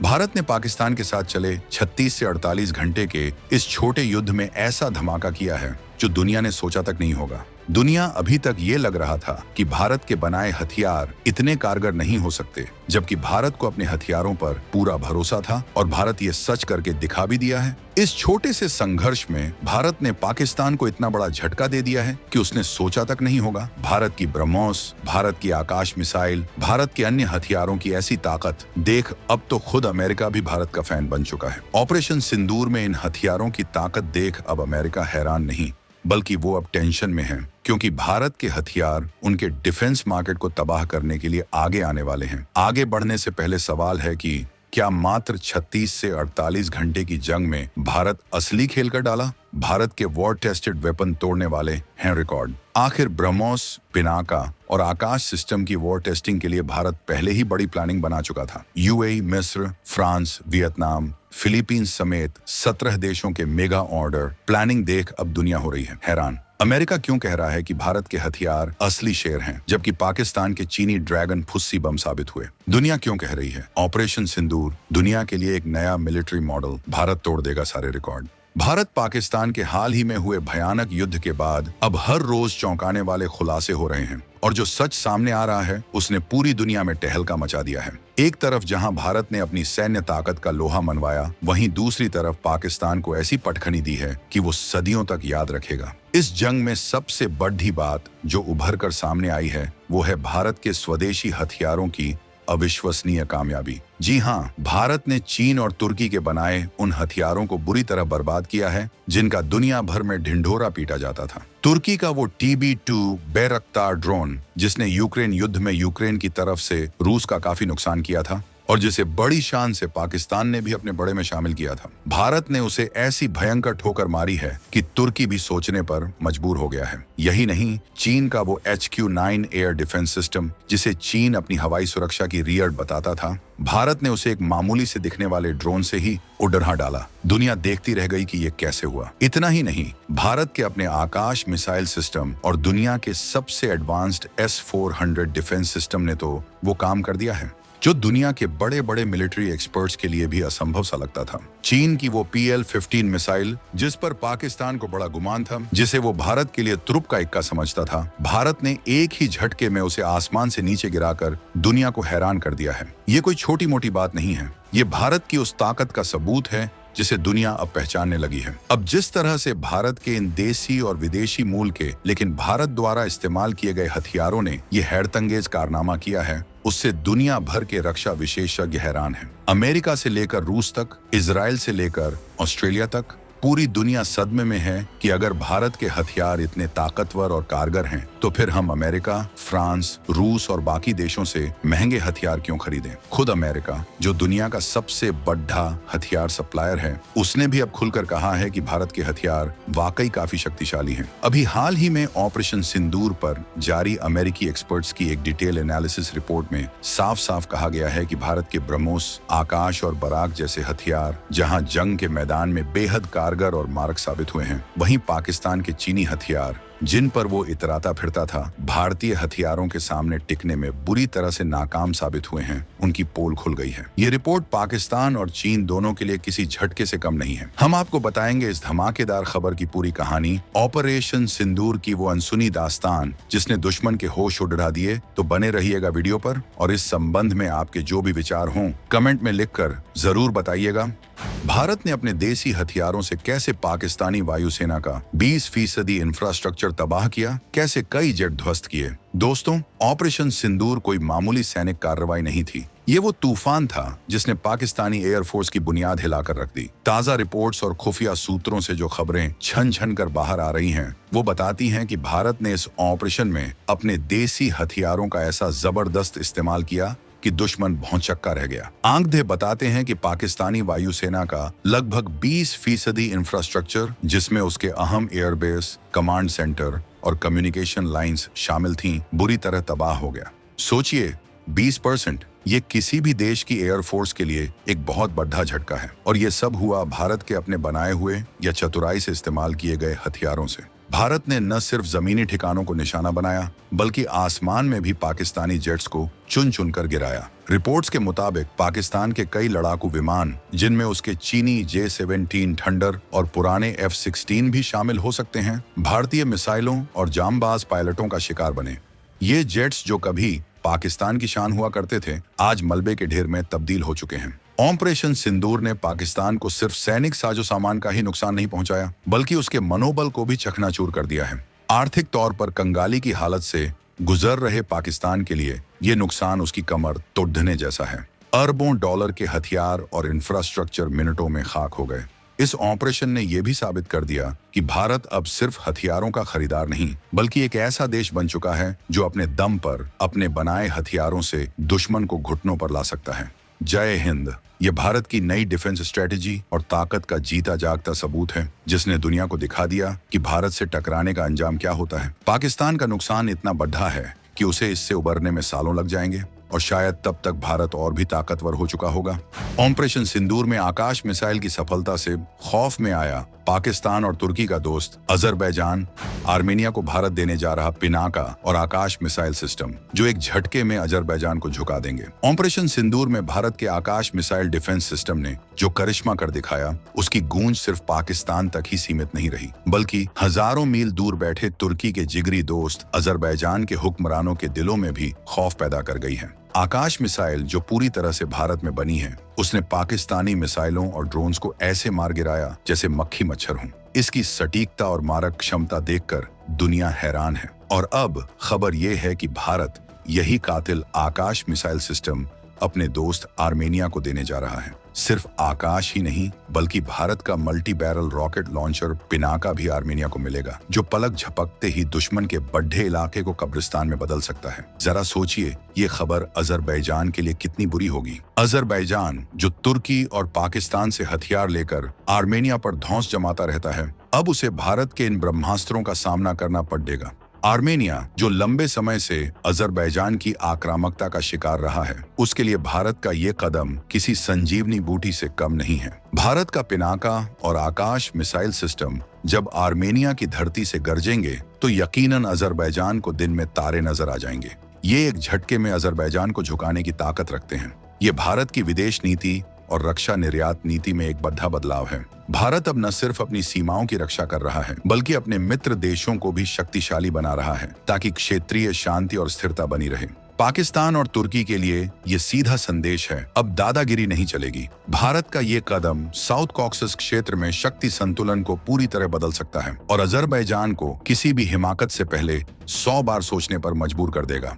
भारत ने पाकिस्तान के साथ चले 36 से 48 घंटे के इस छोटे युद्ध में ऐसा धमाका किया है जो दुनिया ने सोचा तक नहीं होगा। दुनिया अभी तक ये लग रहा था कि भारत के बनाए हथियार इतने कारगर नहीं हो सकते, जबकि भारत को अपने हथियारों पर पूरा भरोसा था और भारत ये सच करके दिखा भी दिया है। इस छोटे से संघर्ष में भारत ने पाकिस्तान को इतना बड़ा झटका दे दिया है कि उसने सोचा तक नहीं होगा। भारत की ब्रह्मोस, भारत की आकाश मिसाइल, भारत के अन्य हथियारों की ऐसी ताकत देख अब तो खुद अमेरिका भी भारत का फैन बन चुका है। ऑपरेशन सिंदूर में इन हथियारों की ताकत देख अब अमेरिका हैरान नहीं, बल्कि वो अब टेंशन में है, क्योंकि भारत के हथियार उनके डिफेंस मार्केट को तबाह करने के लिए आगे आने वाले हैं। आगे बढ़ने से पहले सवाल है कि क्या मात्र 36 से 48 घंटे की जंग में भारत असली खेल कर डाला? भारत के वॉर टेस्टेड वेपन तोड़ने वाले हैं रिकॉर्ड। आखिर ब्रह्मोस, पिनाका और आकाश सिस्टम की वॉर टेस्टिंग के लिए भारत पहले ही बड़ी प्लानिंग बना चुका था। यूएई, मिस्र, फ्रांस, वियतनाम, फिलीपींस समेत 17 देशों के मेगा ऑर्डर प्लानिंग देख अब दुनिया हो रही है हैरान। अमेरिका क्यों कह रहा है कि भारत के हथियार असली शेर हैं, जबकि पाकिस्तान के चीनी ड्रैगन फुस्सी बम साबित हुए? दुनिया क्यों कह रही है ऑपरेशन सिंदूर दुनिया के लिए एक नया मिलिट्री मॉडल, भारत तोड़ देगा सारे रिकॉर्ड? भारत पाकिस्तान के हाल ही में हुए भयानक युद्ध के बाद अब हर रोज चौंकाने वाले खुलासे हो रहे हैं, और जो सच सामने आ रहा है उसने पूरी दुनिया में टहलका मचा दिया है। एक तरफ जहां भारत ने अपनी सैन्य ताकत का लोहा मनवाया, वहीं दूसरी तरफ पाकिस्तान को ऐसी पटखनी दी है कि वो सदियों तक याद रखेगा। इस जंग में सबसे बड़ी बात जो उभर कर सामने आई है वो है भारत के स्वदेशी हथियारों की अविश्वसनीय कामयाबी। जी हाँ, भारत ने चीन और तुर्की के बनाए उन हथियारों को बुरी तरह बर्बाद किया है जिनका दुनिया भर में ढिंढोरा पीटा जाता था। तुर्की का वो TB2 बैरक्तार ड्रोन, जिसने यूक्रेन युद्ध में यूक्रेन की तरफ से रूस का काफी नुकसान किया था और जिसे बड़ी शान से पाकिस्तान ने भी अपने बड़े में शामिल किया था, भारत ने उसे ऐसी भयंकर ठोकर मारी है कि तुर्की भी सोचने पर मजबूर हो गया है। यही नहीं, चीन का वो HQ-9 एयर डिफेंस सिस्टम, जिसे चीन अपनी हवाई सुरक्षा की रीढ़ बताता था, भारत ने उसे एक मामूली से दिखने वाले ड्रोन से ही उड़हा डाला। दुनिया देखती रह गई कि ये कैसे हुआ। इतना ही नहीं, भारत के अपने आकाश मिसाइल सिस्टम और दुनिया के सबसे एडवांस्ड S-400 डिफेंस सिस्टम ने तो वो काम कर दिया है जो दुनिया के बड़े बड़े मिलिट्री एक्सपर्ट्स के लिए भी असंभव सा लगता था। चीन की वो PL-15 मिसाइल, जिस पर पाकिस्तान को बड़ा गुमान था, जिसे वो भारत के लिए तुरुप का इक्का समझता था, भारत ने एक ही झटके में उसे आसमान से नीचे गिराकर दुनिया को हैरान कर दिया है। ये कोई छोटी मोटी बात नहीं है, ये भारत की उस ताकत का सबूत है जिसे दुनिया अब पहचानने लगी है। अब जिस तरह से भारत के इन देसी और विदेशी मूल के लेकिन भारत द्वारा इस्तेमाल किए गए हथियारों ने ये हैरतअंगेज कारनामा किया है, उससे दुनिया भर के रक्षा विशेषज्ञ हैरान हैं। अमेरिका से लेकर रूस तक, इजराइल से लेकर ऑस्ट्रेलिया तक, पूरी दुनिया सदमे में है कि अगर भारत के हथियार इतने ताकतवर और कारगर हैं, तो फिर हम अमेरिका, फ्रांस, रूस और बाकी देशों से महंगे हथियार क्यों खरीदें? खुद अमेरिका, जो दुनिया का सबसे बड़ा हथियार सप्लायर है, उसने भी अब खुलकर कहा है कि भारत के हथियार वाकई काफी शक्तिशाली हैं। अभी हाल ही में ऑपरेशन सिंदूर पर जारी अमेरिकी एक्सपर्ट्स की एक डिटेल एनालिसिस रिपोर्ट में साफ साफ कहा गया है कि भारत के ब्रह्मोस, आकाश और बराक जैसे हथियार जहां जंग के मैदान में बेहद कारगर और मारक साबित हुए हैं, वहीं पाकिस्तान के चीनी हथियार, जिन पर वो इतराता फिरता था, भारतीय हथियारों के सामने टिकने में बुरी तरह से नाकाम साबित हुए हैं। उनकी पोल खुल गई है। ये रिपोर्ट पाकिस्तान और चीन दोनों के लिए किसी झटके से कम नहीं है। हम आपको बताएंगे इस धमाकेदार खबर की पूरी कहानी, ऑपरेशन सिंदूर की वो अनसुनी दास्तान जिसने दुश्मन के होश उड़ा दिए। तो बने रहिएगा वीडियो पर, और इस संबंध में आपके जो भी विचार हों कमेंट में लिखकर जरूर बताइएगा। भारत ने अपने देसी हथियारों से कैसे पाकिस्तानी वायुसेना का 20% इंफ्रास्ट्रक्चर तबाह किया, कैसे कई जेट ध्वस्त किए। दोस्तों, ऑपरेशन सिंदूर कोई मामूली सैनिक कार्रवाई नहीं थी। ये वो तूफान था जिसने पाकिस्तानी एयरफोर्स की बुनियाद हिलाकर रख दी। ताजा रिपोर्ट्स और खुफिया सूत्रों से जो खबरें छन छन कर बाहर आ रही हैं, वो बताती हैं कि भारत ने इस ऑपरेशन में अपने देसी हथियारों का ऐसा जबरदस्त इस्तेमाल किया कि दुश्मन भौंचक्का रह गया। आंकड़े बताते हैं कि पाकिस्तानी वायुसेना का लगभग 20% इंफ्रास्ट्रक्चर, जिसमें उसके अहम एयरबेस, कमांड सेंटर और कम्युनिकेशन लाइंस शामिल थीं, बुरी तरह तबाह हो गया। सोचिए, 20%, ये किसी भी देश की एयरफोर्स के लिए एक बहुत बड़ा झटका है, और ये सब हुआ भारत के अपने बनाए हुए या चतुराई से इस्तेमाल किए गए हथियारों से। भारत ने न सिर्फ जमीनी ठिकानों को निशाना बनाया बल्कि आसमान में भी पाकिस्तानी जेट्स को चुन चुनकर गिराया। रिपोर्ट्स के मुताबिक पाकिस्तान के कई लड़ाकू विमान, जिनमें उसके चीनी J-17 थंडर और पुराने F-16 भी शामिल हो सकते हैं, भारतीय मिसाइलों और जांबाज पायलटों का शिकार बने। ये जेट्स जो कभी पाकिस्तान की शान हुआ करते थे, आज मलबे के ढेर में तब्दील हो चुके हैं। ऑपरेशन सिंदूर ने पाकिस्तान को सिर्फ सैनिक साजो सामान का ही नुकसान नहीं पहुंचाया, बल्कि उसके मनोबल को भी चकनाचूर कर दिया है। आर्थिक तौर पर कंगाली की हालत से गुजर रहे पाकिस्तान के लिए ये नुकसान उसकी कमर तोड़ने जैसा है। अरबों डॉलर के हथियार और इंफ्रास्ट्रक्चर मिनटों में खाक हो गए। इस ऑपरेशन ने यह भी साबित कर दिया कि भारत अब सिर्फ हथियारों का खरीदार नहीं, बल्कि एक ऐसा देश बन चुका है जो अपने दम पर अपने बनाए हथियारों से दुश्मन को घुटनों पर ला सकता है। जय हिंद। यह भारत की नई डिफेंस स्ट्रेटेजी और ताकत का जीता जागता सबूत है, जिसने दुनिया को दिखा दिया कि भारत से टकराने का अंजाम क्या होता है। पाकिस्तान का नुकसान इतना बढ़ा है कि उसे इससे उबरने में सालों लग जाएंगे और शायद तब तक भारत और भी ताकतवर हो चुका होगा। ऑपरेशन सिंदूर में आकाश मिसाइल की सफलता से खौफ में आया पाकिस्तान और तुर्की का दोस्त अजरबैजान आर्मेनिया को भारत देने जा रहा पिनाका और आकाश मिसाइल सिस्टम, जो एक झटके में अजरबैजान को झुका देंगे। ऑपरेशन सिंदूर में भारत के आकाश मिसाइल डिफेंस सिस्टम ने जो करिश्मा कर दिखाया, उसकी गूंज सिर्फ पाकिस्तान तक ही सीमित नहीं रही, बल्कि हजारों मील दूर बैठे तुर्की के जिगरी दोस्त अजरबैजान के हुक्मरानों के दिलों में भी खौफ पैदा कर गई है। आकाश मिसाइल जो पूरी तरह से भारत में बनी है, उसने पाकिस्तानी मिसाइलों और ड्रोन्स को ऐसे मार गिराया जैसे मक्खी मच्छर हों। इसकी सटीकता और मारक क्षमता देखकर दुनिया हैरान है। और अब खबर यह है कि भारत यही कातिल आकाश मिसाइल सिस्टम अपने दोस्त आर्मेनिया को देने जा रहा है। सिर्फ आकाश ही नहीं, बल्कि भारत का multi barrel rocket launcher Pinaka भी आर्मेनिया को मिलेगा, जो पलक झपकते ही दुश्मन के बड्ढे इलाके को कब्रिस्तान में बदल सकता है। जरा सोचिए, ये खबर अजरबैजान के लिए कितनी बुरी होगी। अजरबैजान जो तुर्की और पाकिस्तान से हथियार लेकर आर्मेनिया पर धौंस जमाता रहता है, अब उसे भारत के इन ब्रह्मास्त्रों का सामना करना पड़ेगा। आर्मेनिया जो लंबे समय से अजरबैजान की आक्रामकता का शिकार रहा है, उसके लिए भारत का ये कदम किसी संजीवनी बूटी से कम नहीं है। भारत का पिनाका और आकाश मिसाइल सिस्टम जब आर्मेनिया की धरती से गरजेंगे तो यकीनन अजरबैजान को दिन में तारे नजर आ जाएंगे। ये एक झटके में अजरबैजान को झुकाने की ताकत रखते हैं। ये भारत की विदेश नीति और रक्षा निर्यात नीति में एक बड़ा बदलाव है। भारत अब न सिर्फ अपनी सीमाओं की रक्षा कर रहा है, बल्कि अपने मित्र देशों को भी शक्तिशाली बना रहा है, ताकि क्षेत्रीय शांति और स्थिरता बनी रहे। पाकिस्तान और तुर्की के लिए ये सीधा संदेश है, अब दादागिरी नहीं चलेगी। भारत का ये कदम साउथ कॉक्सस क्षेत्र में शक्ति संतुलन को पूरी तरह बदल सकता है और अजरबैजान को किसी भी हिमाकत से पहले 100 बार सोचने पर मजबूर कर देगा।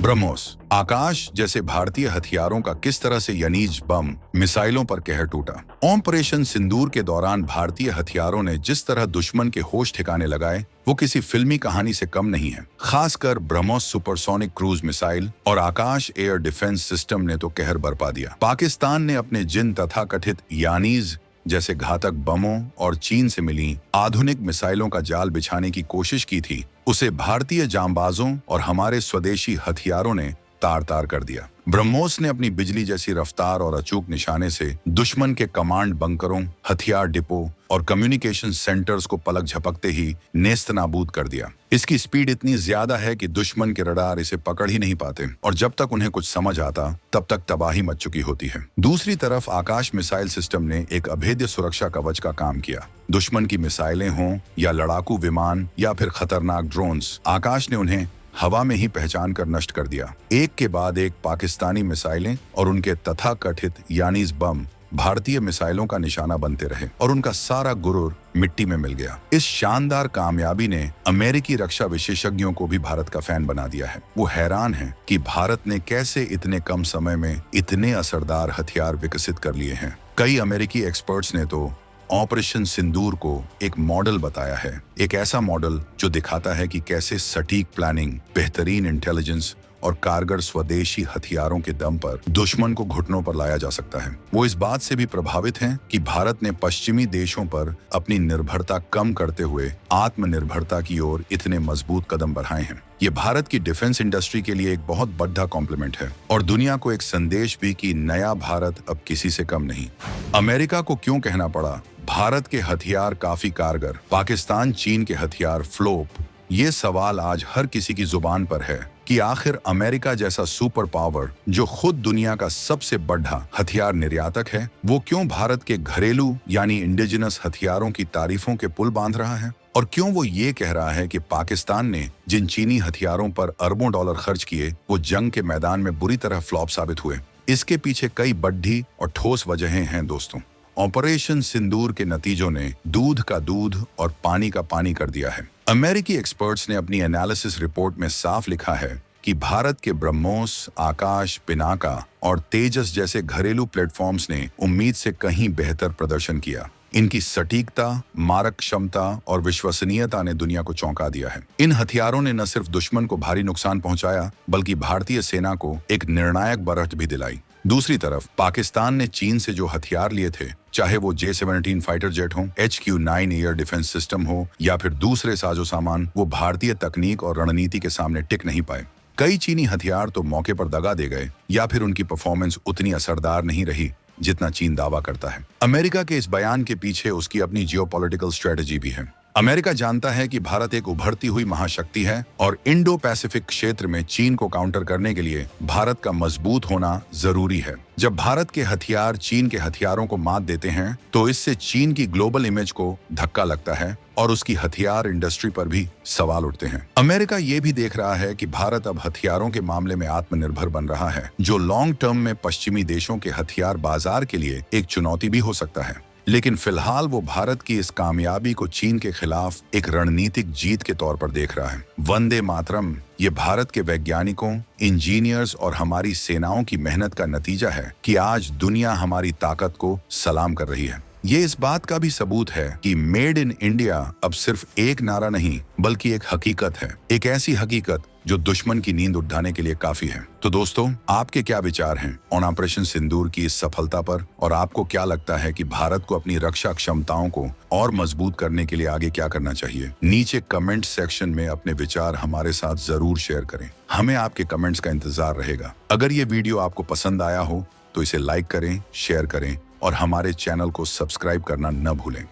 ब्रह्मोस आकाश जैसे भारतीय हथियारों का किस तरह से यानीज बम मिसाइलों पर कहर टूटा। ऑपरेशन सिंदूर के दौरान भारतीय हथियारों ने जिस तरह दुश्मन के होश ठिकाने लगाए, वो किसी फिल्मी कहानी से कम नहीं है। खासकर ब्रह्मोस सुपरसोनिक क्रूज मिसाइल और आकाश एयर डिफेंस सिस्टम ने तो कहर बरपा दिया। पाकिस्तान ने अपने जिन तथाकथित यानीज जैसे घातक बमों और चीन से मिली आधुनिक मिसाइलों का जाल बिछाने की कोशिश की थी, उसे भारतीय जांबाजों और हमारे स्वदेशी हथियारों ने तार तार कर दिया। ब्रह्मोस ने अपनी बिजली जैसी रफ्तार और अचूक निशाने से दुश्मन के कमांड बंकरों, हथियार डिपो और कम्युनिकेशन सेंटर्स को पलक झपकते ही नेस्तनाबूद कर दिया। इसकी स्पीड इतनी ज्यादा है कि दुश्मन के रडार इसे पकड़ ही नहीं पाते और जब तक उन्हें कुछ समझ आता तब तक तबाही मच चुकी होती है। दूसरी तरफ आकाश मिसाइल सिस्टम ने एक अभेद्य सुरक्षा कवच का काम किया। दुश्मन की मिसाइलें हों या लड़ाकू विमान या फिर खतरनाक ड्रोन्स, आकाश ने उन्हें हवा में ही पहचान कर नष्ट कर दिया। एक के बाद एक पाकिस्तानी मिसाइलें और उनके तथाकथित यानीज बम भारतीय मिसाइलों का निशाना बनते रहे और उनका सारा गुरूर मिट्टी में मिल गया। इस शानदार कामयाबी ने अमेरिकी रक्षा विशेषज्ञों को भी भारत का फैन बना दिया है। वो हैरान हैं कि भारत ने कैसे इतने कम समय में इतने असरदार हथियार विकसित कर लिए हैं। कई अमेरिकी एक्सपर्ट्स ने तो ऑपरेशन सिंदूर को एक मॉडल बताया है, एक ऐसा मॉडल जो दिखाता है कि कैसे सटीक प्लानिंग, बेहतरीन इंटेलिजेंस और कारगर स्वदेशी हथियारों के दम पर दुश्मन को घुटनों पर लाया जा सकता है। वो इस बात से भी प्रभावित हैं कि भारत ने पश्चिमी देशों पर अपनी निर्भरता कम करते हुए आत्मनिर्भरता की ओर इतने मजबूत कदम बढ़ाए हैं। ये भारत की डिफेंस इंडस्ट्री के लिए एक बहुत बड़ा कॉम्प्लीमेंट है और दुनिया को एक संदेश भी कि नया भारत अब किसी से कम नहीं। अमेरिका को क्यों कहना पड़ा भारत के हथियार काफी कारगर, पाकिस्तान चीन के हथियार फ्लोप। ये सवाल आज हर किसी की जुबान पर है कि आखिर अमेरिका जैसा सुपर पावर, जो खुद दुनिया का सबसे बड़ा हथियार निर्यातक है, वो क्यों भारत के घरेलू यानी इंडिजिनस हथियारों की तारीफों के पुल बांध रहा है? और क्यों वो ये कह रहा है कि पाकिस्तान ने जिन चीनी हथियारों पर अरबों डॉलर खर्च किए, वो जंग के मैदान में बुरी तरह फ्लॉप साबित हुए? इसके पीछे कई बड़ी और ठोस वजहें हैं दोस्तों। ऑपरेशन सिंदूर के नतीजों ने दूध का दूध और पानी का पानी कर दिया है। अमेरिकी एक्सपर्ट्स ने अपनी एनालिसिस रिपोर्ट में साफ लिखा है कि भारत के ब्रह्मोस, आकाश, पिनाका और तेजस जैसे घरेलू प्लेटफॉर्म्स ने उम्मीद से कहीं बेहतर प्रदर्शन किया। इनकी सटीकता, मारक क्षमता और विश्वसनीयता ने दुनिया को चौंका दिया है। इन हथियारों ने न सिर्फ दुश्मन को भारी नुकसान पहुंचाया, बल्कि भारतीय सेना को एक निर्णायक बढ़त भी दिलाई। दूसरी तरफ पाकिस्तान ने चीन से जो हथियार लिए थे, चाहे वो J-17 फाइटर जेट हो, HQ-9 एयर डिफेंस सिस्टम हो या फिर दूसरे साजो सामान, वो भारतीय तकनीक और रणनीति के सामने टिक नहीं पाए। कई चीनी हथियार तो मौके पर दगा दे गए या फिर उनकी परफॉर्मेंस उतनी असरदार नहीं रही जितना चीन दावा करता है। अमेरिका के इस बयान के पीछे उसकी अपनी जियोपॉलिटिकल स्ट्रेटजी भी है। अमेरिका जानता है कि भारत एक उभरती हुई महाशक्ति है और इंडो पैसिफिक क्षेत्र में चीन को काउंटर करने के लिए भारत का मजबूत होना जरूरी है। जब भारत के हथियार चीन के हथियारों को मात देते हैं, तो इससे चीन की ग्लोबल इमेज को धक्का लगता है और उसकी हथियार इंडस्ट्री पर भी सवाल उठते हैं। अमेरिका ये भी देख रहा है कि भारत अब हथियारों के मामले में आत्मनिर्भर बन रहा है, जो लॉन्ग टर्म में पश्चिमी देशों के हथियार बाजार के लिए एक चुनौती भी हो सकता है। लेकिन फिलहाल वो भारत की इस कामयाबी को चीन के खिलाफ एक रणनीतिक जीत के तौर पर देख रहा है। वंदे मातरम ये भारत के वैज्ञानिकों, इंजीनियर्स और हमारी सेनाओं की मेहनत का नतीजा है कि आज दुनिया हमारी ताकत को सलाम कर रही है। ये इस बात का भी सबूत है कि मेड इन इंडिया अब सिर्फ एक नारा नहीं, बल्कि एक हकीकत है। एक ऐसी हकीकत जो दुश्मन की नींद उठाने के लिए काफी है। तो दोस्तों, आपके क्या विचार हैं ऑन ऑपरेशन सिंदूर की इस सफलता पर? और आपको क्या लगता है कि भारत को अपनी रक्षा क्षमताओं को और मजबूत करने के लिए आगे क्या करना चाहिए? नीचे कमेंट सेक्शन में अपने विचार हमारे साथ जरूर शेयर करें। हमें आपके कमेंट्स का इंतजार रहेगा। अगर ये वीडियो आपको पसंद आया हो तो इसे लाइक करें, शेयर करें और हमारे चैनल को सब्सक्राइब करना न भूलें।